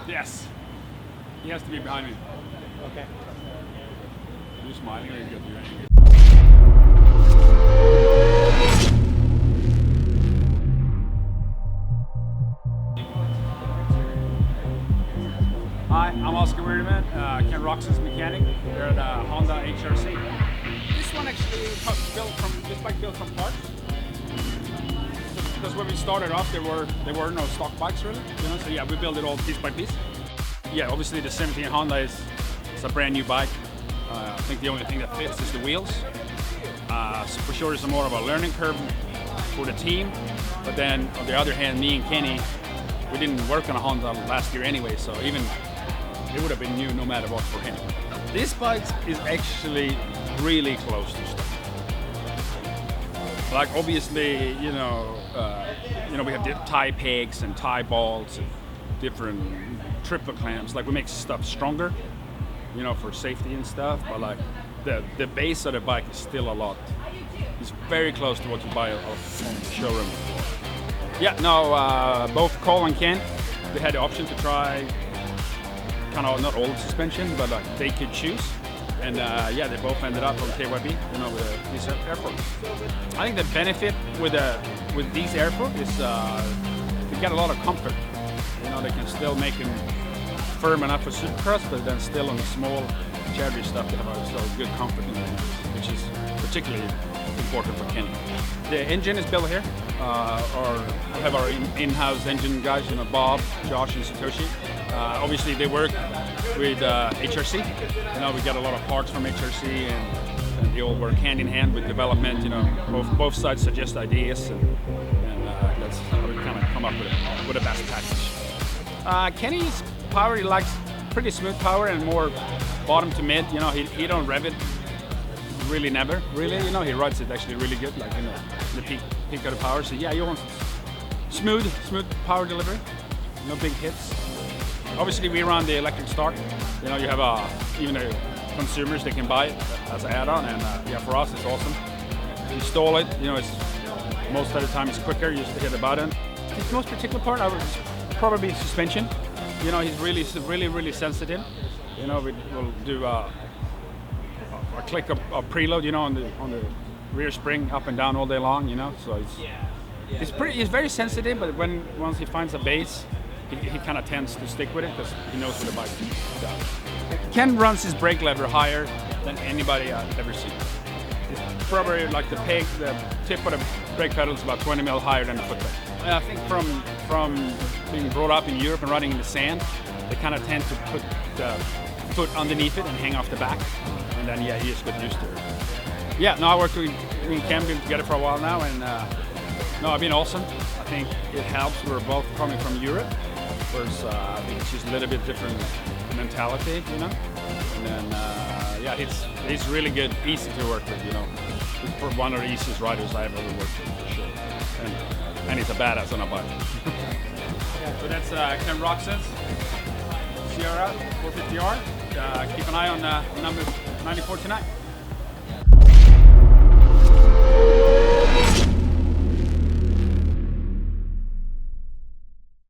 Yes. He has to be behind me. Okay. You're smiling or you're good? Hi, I'm Oscar Wirdeman, Ken Roczen's mechanic. We're at Honda HRC. This one actually this bike built from parts. Because when we started off, there were no stock bikes really, you know. So yeah, we built it all piece by piece. Yeah, obviously the 17 Honda is a brand new bike. I think the only thing that fits is the wheels. So for sure, it's more of a learning curve for the team. But then on the other hand, me and Kenny, we didn't work on a Honda last year anyway, so even it would have been new no matter what for him. This bike is actually really close to stock. Like obviously, you know, we have tie pegs and tie balls and different triple clamps. Like we make stuff stronger, you know, for safety and stuff. But like the base of the bike is still a lot. It's very close to what you buy on the showroom. Yeah, no, both Cole and Ken, they had the option to try kind of not old suspension, but like they could choose. And yeah, they both ended up on KYB, you know, with these airfoot. I think the benefit with these airfoot is they get a lot of comfort. You know, they can still make them firm enough for supercross, but then still on the small charity stuff they have still good comfort in them, which is particularly important for Kenny. The engine is built here. We have our in-house engine guys, you know, Bob, Josh, and Satoshi. Obviously, they work with HRC. You know, we get a lot of parts from HRC, and they all work hand in hand with development. You know, both sides suggest ideas, and that's how we kind of come up with a best package. Kenny's power, he likes pretty smooth power and more bottom to mid. You know, he don't rev it really never, really. You know, he rides it actually really good, like in the peak of the power. So yeah, you want smooth power delivery, no big hits. Obviously, we run the electric start. You know, you have even the consumers, they can buy it as an add-on, and yeah, for us it's awesome. You install it, you know, it's most of the time it's quicker. You just hit the button. His most particular part, I would probably suspension. You know, he's really sensitive. You know, we'll do a click of preload, you know, on the rear spring up and down all day long. You know, so he's very sensitive, but once he finds a base, he kind of tends to stick with it because he knows what the bike does. Ken runs his brake lever higher than anybody I've ever seen. It's probably like the tip of the brake pedal is about 20 mil higher than the foot pedal. I think from being brought up in Europe and running in the sand, they kind of tend to put the foot underneath it and hang off the back, and then yeah, he just got used to it. Yeah, no, I worked with me and Ken, been together for a while now, and no, I've been awesome. I think it helps. We're both coming from Europe. Whereas I think it's just a little bit different mentality, you know. And then yeah, he's really good, easy to work with, you know. He's one of the easiest riders I've ever worked with, for sure. And he's a badass on a bike. So that's Ken Roczen's CRF450R. Keep an eye on number 94 tonight.